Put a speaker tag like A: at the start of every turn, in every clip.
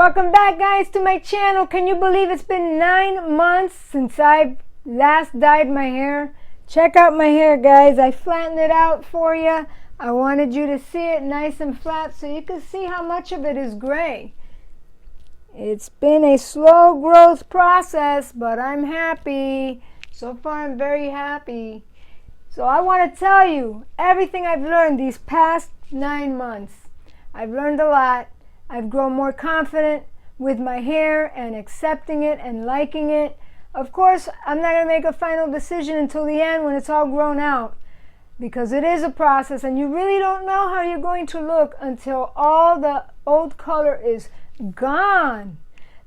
A: Welcome back, guys, to my channel. Can you believe it's been 9 months since I last dyed my hair? Check out my hair, guys. I flattened it out for you. I wanted you to see it nice and flat so you can see how much of it is gray. It's been a slow growth process, but I'm happy. So far, I'm very happy. So I want to tell you everything I've learned these past 9 months. I've learned a lot. I've grown more confident with my hair and accepting it and liking it. Of course, I'm not going to make a final decision until the end when it's all grown out, because it is a process and you really don't know how you're going to look until all the old color is gone.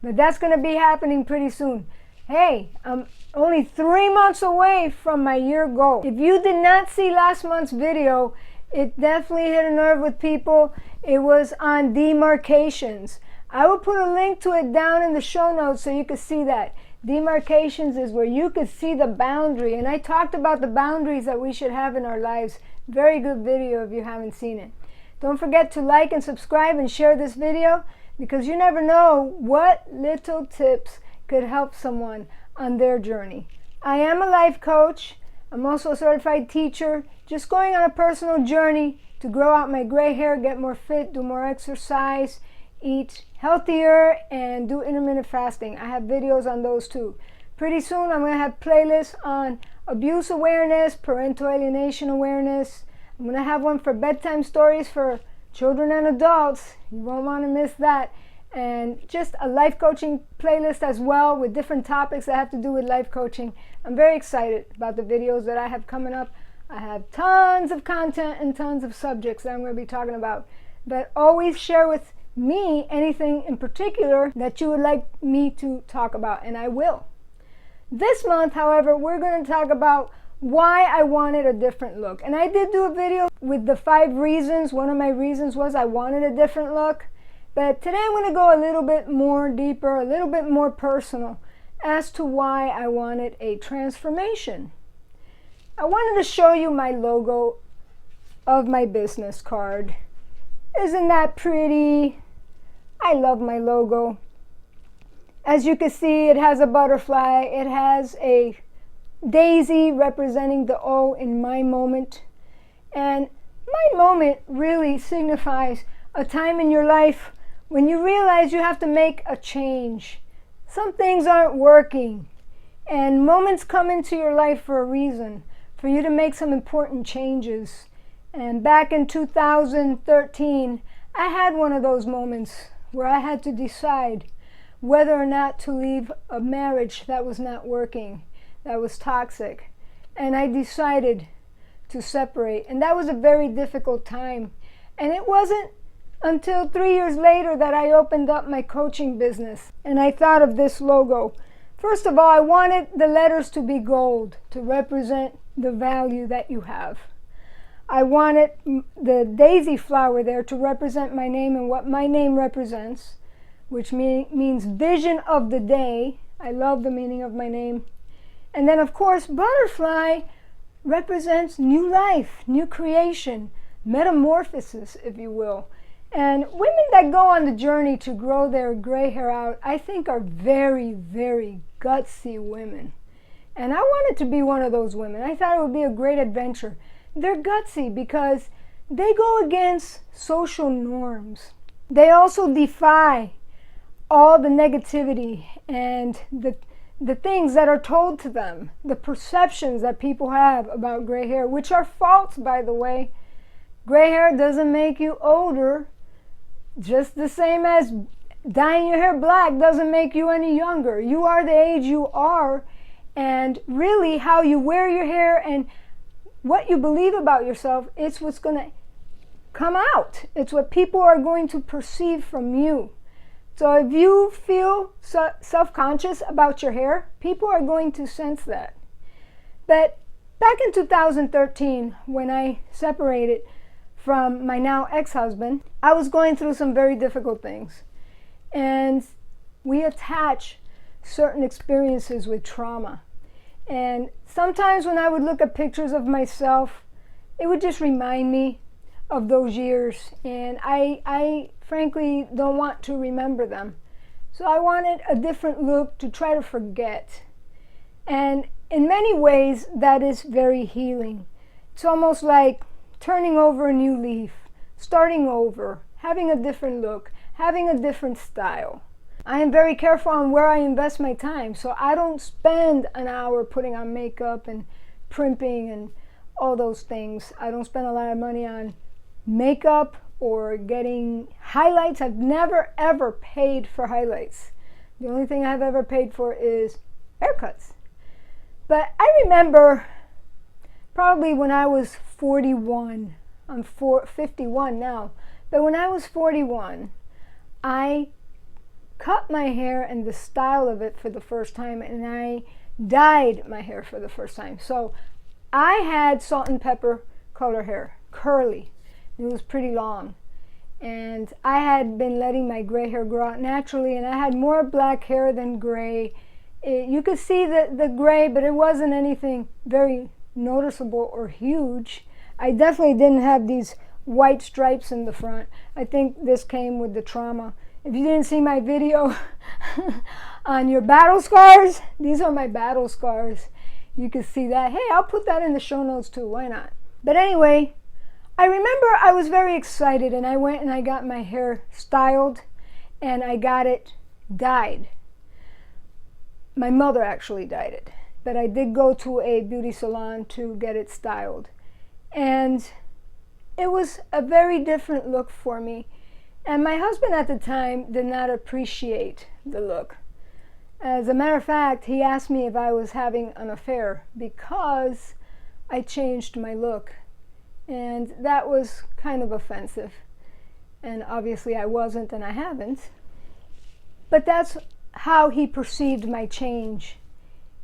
A: But that's going to be happening pretty soon. Hey, I'm only 3 months away from my year goal. If you did not see last month's video, it definitely hit a nerve with people. It was on demarcations. I will put a link to it down in the show notes so you can see that. Demarcations is where you could see the boundary. And I talked about the boundaries that we should have in our lives. Very good video if you haven't seen it. Don't forget to like and subscribe and share this video, because you never know what little tips could help someone on their journey. I am a life coach. I'm also a certified teacher, just going on a personal journey to grow out my gray hair, get more fit, do more exercise, eat healthier, and do intermittent fasting. I have videos on those too. Pretty soon I'm going to have playlists on abuse awareness, parental alienation awareness. I'm going to have one for bedtime stories for children and adults. You won't want to miss that. And just a life coaching playlist as well with different topics that have to do with life coaching. I'm very excited about the videos that I have coming up. I have tons of content and tons of subjects that I'm going to be talking about. But always share with me anything in particular that you would like me to talk about, and I will. This month, however, we're going to talk about why I wanted a different look. And I did do a video with the 5 reasons. One of my reasons was I wanted a different look. But today I'm going to go a little bit more deeper, a little bit more personal as to why I wanted a transformation. I wanted to show you my logo of my business card. Isn't that pretty? I love my logo. As you can see, it has a butterfly. It has a daisy representing the O in my moment. And my moment really signifies a time in your life when you realize you have to make a change. Some things aren't working, and moments come into your life for a reason, for you to make some important changes. And back in 2013, I had one of those moments where I had to decide whether or not to leave a marriage that was not working, that was toxic. And I decided to separate, and that was a very difficult time. And it wasn't until 3 years later that I opened up my coaching business and I thought of this logo. First of all, I wanted the letters to be gold to represent the value that you have. I wanted the daisy flower there to represent my name and what my name represents, which means vision of the day. I love the meaning of my name. And then, of course, butterfly represents new life, new creation, metamorphosis, if you will. And women that go on the journey to grow their gray hair out, I think, are very, very gutsy women. And I wanted to be one of those women. I thought it would be a great adventure. They're gutsy because they go against social norms. They also defy all the negativity and the things that are told to them, the perceptions that people have about gray hair, which are false, by the way. Gray hair doesn't make you older, just the same as dyeing your hair black doesn't make you any younger. You are the age you are, and really how you wear your hair and what you believe about yourself, it's what's going to come out. It's what people are going to perceive from you. So if you feel self-conscious about your hair, people are going to sense that. But back in 2013, when I separated from my now ex-husband, I was going through some very difficult things. And we attach certain experiences with trauma. And sometimes when I would look at pictures of myself, it would just remind me of those years. And I frankly don't want to remember them. So I wanted a different look to try to forget. And in many ways, that is very healing. It's almost like turning over a new leaf, starting over, having a different look, having a different style. I am very careful on where I invest my time, so I don't spend an hour putting on makeup and primping and all those things. I don't spend a lot of money on makeup or getting highlights. I've never ever paid for highlights. The only thing I've ever paid for is haircuts. But I remember probably when I was 41, I'm 51 now, but when I was 41, I cut my hair and the style of it for the first time, and I dyed my hair for the first time. So I had salt and pepper color hair, curly. It was pretty long. And I had been letting my gray hair grow out naturally, and I had more black hair than gray. You could see the gray, but it wasn't anything very noticeable or huge. I definitely didn't have these white stripes in the front. I think this came with the trauma. If you didn't see my video on your battle scars, these are my battle scars. You can see that. Hey, I'll put that in the show notes too. Why not? But anyway, I remember I was very excited, and I went and I got my hair styled, and I got it dyed. My mother actually dyed it, but I did go to a beauty salon to get it styled. And it was a very different look for me. And my husband at the time did not appreciate the look. As a matter of fact, he asked me if I was having an affair because I changed my look. And that was kind of offensive. And obviously I wasn't, and I haven't. But that's how he perceived my change.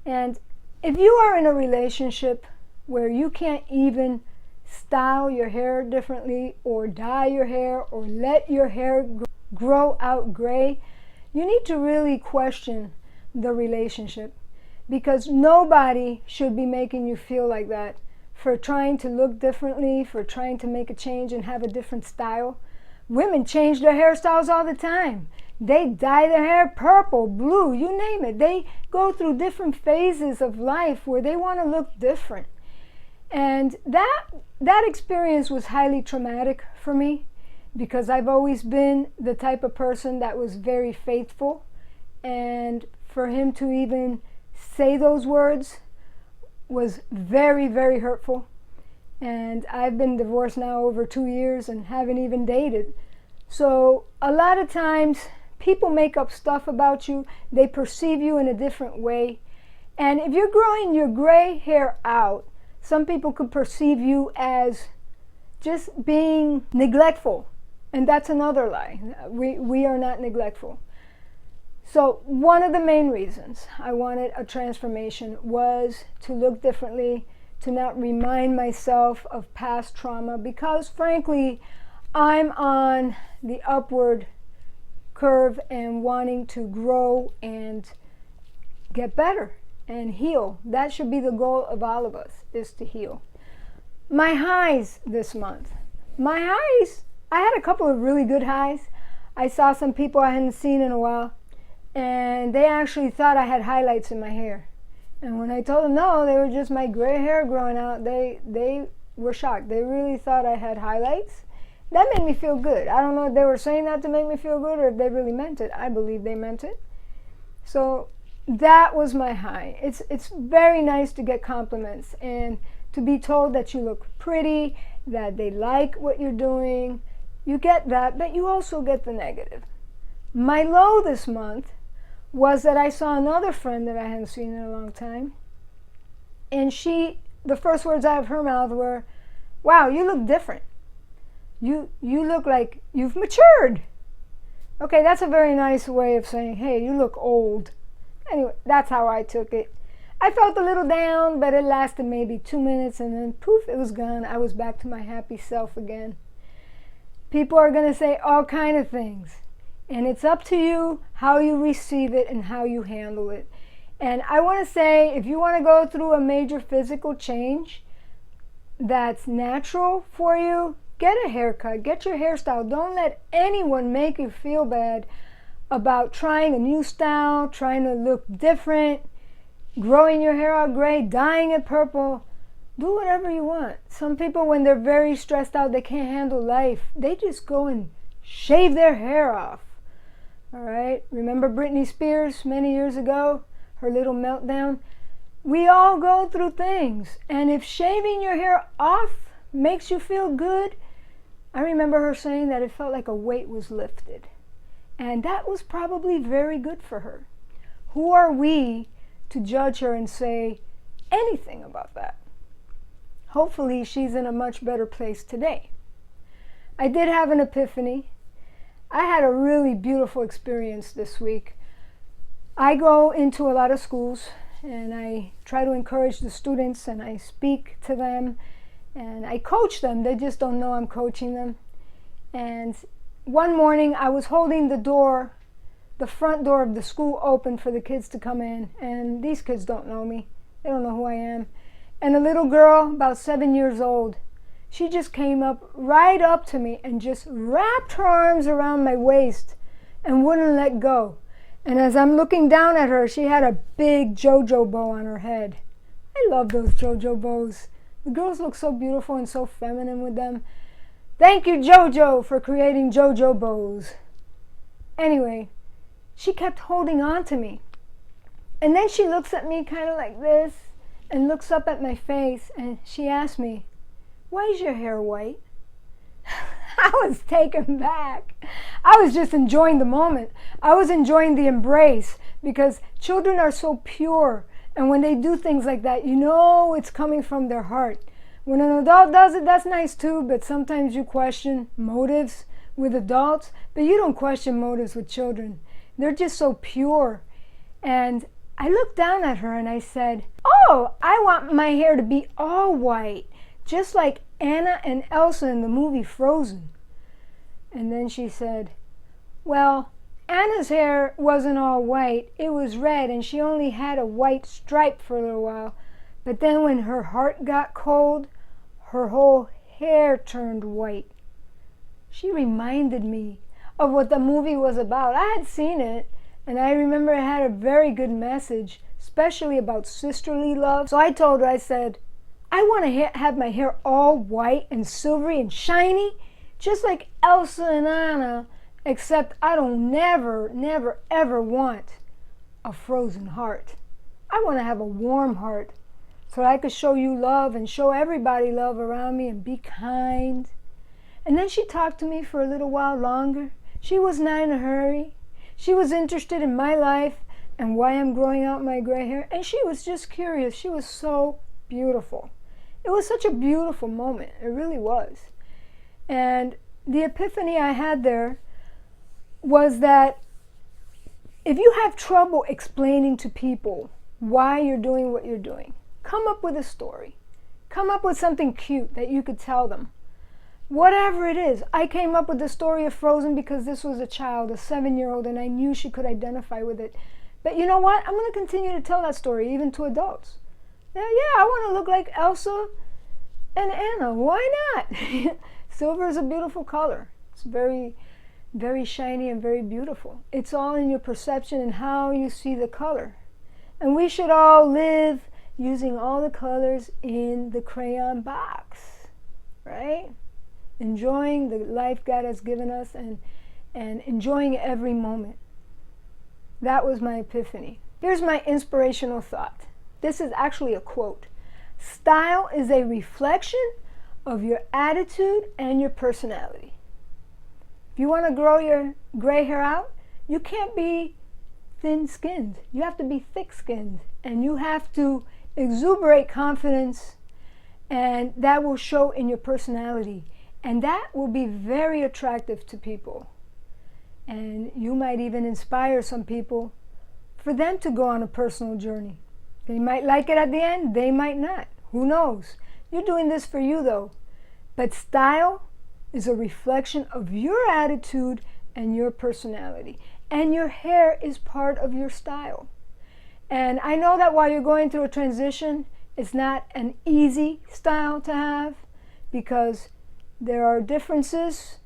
A: And if you are in a relationship where you can't even style your hair differently or dye your hair or let your hair grow out gray, you need to really question the relationship, because nobody should be making you feel like that for trying to look differently, for trying to make a change and have a different style. Women change their hairstyles all the time. They dye their hair purple, blue, you name it. They go through different phases of life where they want to look different. And that experience was highly traumatic for me, because I've always been the type of person that was very faithful. And for him to even say those words was very, very hurtful. And I've been divorced now over 2 years and haven't even dated. So a lot of times people make up stuff about you. They perceive you in a different way. And if you're growing your gray hair out, some people could perceive you as just being neglectful. And that's another lie. We are not neglectful. So one of the main reasons I wanted a transformation was to look differently, to not remind myself of past trauma, because frankly, I'm on the upward curve and wanting to grow and get better and heal. That should be the goal of all of us, is to heal. My highs this month. My highs, I had a couple of really good highs. I saw some people I hadn't seen in a while, and they actually thought I had highlights in my hair. And when I told them no, they were just my gray hair growing out, they were shocked. They really thought I had highlights. That made me feel good. I don't know if they were saying that to make me feel good or if they really meant it. I believe they meant it. So that was my high. It's very nice to get compliments and to be told that you look pretty, that they like what you're doing. You get that, but you also get the negative. My low this month was that I saw another friend that I hadn't seen in a long time, and the first words out of her mouth were, "Wow, you look different. You look like you've matured." Okay, that's a very nice way of saying, hey, you look old. Anyway, that's how I took it. I felt a little down, but it lasted maybe 2 minutes, and then poof, it was gone. I was back to my happy self again. People are going to say all kind of things, and it's up to you how you receive it and how you handle it. And I want to say, if you want to go through a major physical change that's natural for you, get a haircut, get your hairstyle. Don't let anyone make you feel bad about trying a new style, trying to look different, growing your hair out gray, dyeing it purple, do whatever you want. Some people, when they're very stressed out, they can't handle life, they just go and shave their hair off. All right, remember Britney Spears many years ago, her little meltdown? We all go through things, and if shaving your hair off makes you feel good, I remember her saying that it felt like a weight was lifted, and that was probably very good for her. Who are we to judge her and say anything about that? Hopefully she's in a much better place today. I did have an epiphany. I had a really beautiful experience this week. I go into a lot of schools and I try to encourage the students, and I speak to them and I coach them. They just don't know I'm coaching them. And one morning I was holding the front door of the school open for the kids to come in, and these kids don't know me. They don't know who I am. And a little girl, about 7 years old, she just came up right up to me and just wrapped her arms around my waist and wouldn't let go. And as I'm looking down at her, she had a big JoJo bow on her head. I love those JoJo bows. The girls look so beautiful and so feminine with them. Thank you, JoJo, for creating JoJo bows. Anyway, she kept holding on to me. And then she looks at me kind of like this and looks up at my face, and she asked me, "Why is your hair white?" I was taken back. I was just enjoying the moment. I was enjoying the embrace, because children are so pure, and when they do things like that, you know it's coming from their heart. When an adult does it, that's nice too, but sometimes you question motives with adults, but you don't question motives with children. They're just so pure. And I looked down at her and I said, "Oh, I want my hair to be all white, just like Anna and Elsa in the movie Frozen." And then she said, "Well, Anna's hair wasn't all white, it was red, and she only had a white stripe for a little while. But then when her heart got cold, her whole hair turned white." She reminded me of what the movie was about. I had seen it, and I remember it had a very good message, especially about sisterly love. So I told her, I said, "I want to have my hair all white and silvery and shiny, just like Elsa and Anna, except I don't never, ever want a frozen heart. I want to have a warm heart so I could show you love and show everybody love around me and be kind." And then she talked to me for a little while longer. She was not in a hurry. She was interested in my life and why I'm growing out my gray hair. And she was just curious. She was so beautiful. It was such a beautiful moment. It really was. And the epiphany I had there was that if you have trouble explaining to people why you're doing what you're doing, come up with a story. Come up with something cute that you could tell them. Whatever it is. I came up with the story of Frozen because this was a child, a 7-year-old, and I knew she could identify with it. But you know what? I'm going to continue to tell that story even to adults. Yeah, I want to look like Elsa and Anna. Why not? Silver is a beautiful color. It's very, very shiny and very beautiful. It's all in your perception and how you see the color. And we should all live using all the colors in the crayon box, right? Enjoying the life God has given us and enjoying every moment. That was my epiphany. Here's my inspirational thought. This is actually a quote. "Style is a reflection of your attitude and your personality." If you want to grow your gray hair out, you can't be thin-skinned. You have to be thick-skinned, and you have to exuberate confidence, and that will show in your personality. And that will be very attractive to people. And you might even inspire some people for them to go on a personal journey. They might like it at the end, they might not. Who knows? You're doing this for you though. But style is a reflection of your attitude and your personality. And your hair is part of your style. And I know that while you're going through a transition, it's not an easy style to have, because there are differences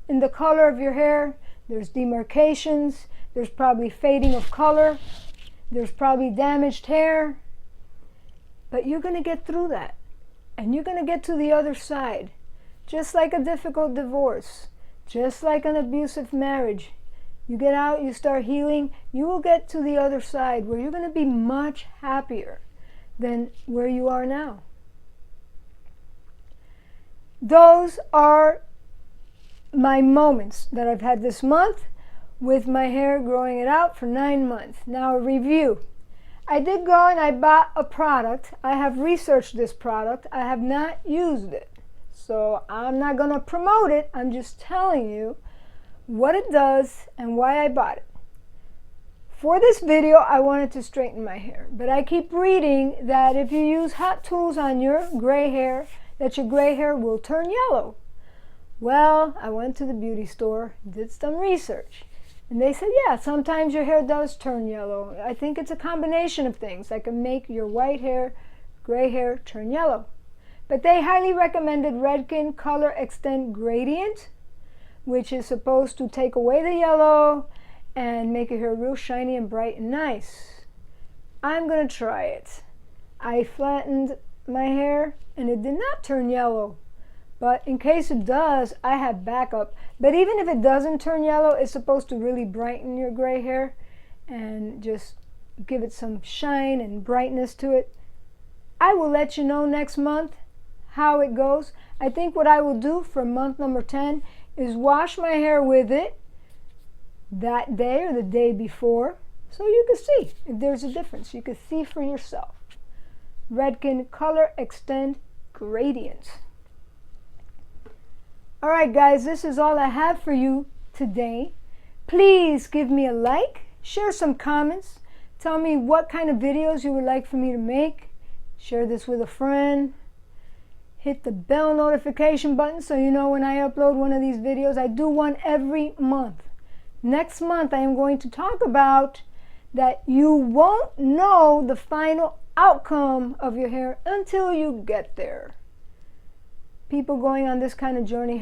A: in the color of your hair. There's demarcations, There's probably fading of color. There's probably damaged hair. But you're going to get through that. And you're going to get to the other side. Just like a difficult divorce. Just like an abusive marriage. You get out, you start healing, you will get to the other side where you're going to be much happier than where you are now. Those are my moments that I've had this month with my hair growing it out for 9 months. Now a review. I did go and I bought a product. I have researched this product. I have not used it. So I'm not going to promote it. I'm just telling you what it does and why I bought it. For this video, I wanted to straighten my hair, but I keep reading that if you use hot tools on your gray hair, that your gray hair will turn yellow. Well, I went to the beauty store, did some research, and they said, yeah, sometimes your hair does turn yellow. I think it's a combination of things that can make your white hair, gray hair turn yellow. But they highly recommended Redken Color Extend Gradient, which is supposed to take away the yellow and make your hair real shiny and bright and nice. I'm going to try it. I flattened my hair and it did not turn yellow. But in case it does, I have backup. But even if it doesn't turn yellow, it's supposed to really brighten your gray hair and just give it some shine and brightness to it. I will let you know next month how it goes. I think what I will do for month number 10 is wash my hair with it that day or the day before so you can see if there's a difference. You can see for yourself. Redken Color Extend Gradient. Alright guys, this is all I have for you today. Please give me a like, share some comments, tell me what kind of videos you would like for me to make. Share this with a friend. Hit the bell notification button so you know when I upload one of these videos. I do one every month. Next month I am going to talk about that you won't know the final outcome of your hair until you get there. People going on this kind of journey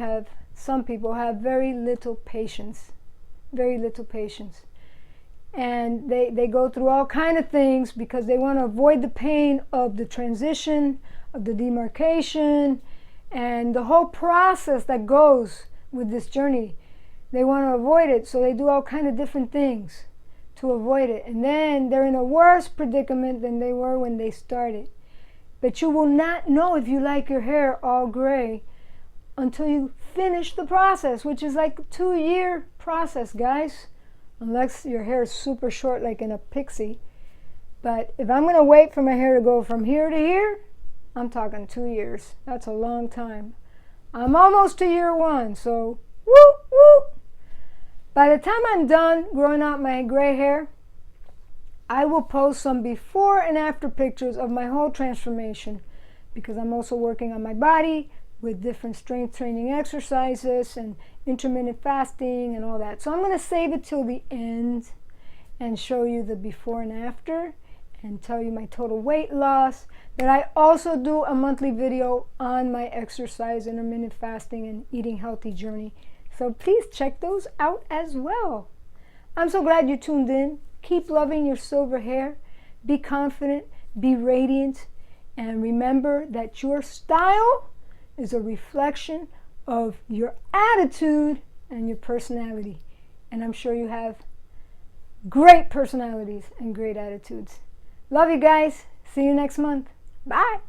A: some people have very little patience. Very little patience. And they go through all kind of things because they want to avoid the pain of the transition, of the demarcation, and the whole process that goes with this journey. They want to avoid it, so they do all kind of different things to avoid it. And then they're in a worse predicament than they were when they started. But you will not know if you like your hair all gray until you finish the process, which is like a 2-year process, guys. Unless your hair is super short like in a pixie. But if I'm going to wait for my hair to go from here to here, I'm talking 2 years. That's a long time. I'm almost to year 1, so woo, woo. By the time I'm done growing out my gray hair, I will post some before and after pictures of my whole transformation because I'm also working on my body with different strength training exercises and intermittent fasting and all that. So I'm going to save it till the end and show you the before and after and tell you my total weight loss. But I also do a monthly video on my exercise, intermittent fasting, and eating healthy journey. So please check those out as well. I'm so glad you tuned in. Keep loving your silver hair. Be confident, be radiant, and remember that your style is a reflection of your attitude and your personality. And I'm sure you have great personalities and great attitudes. Love you guys. See you next month. Bye.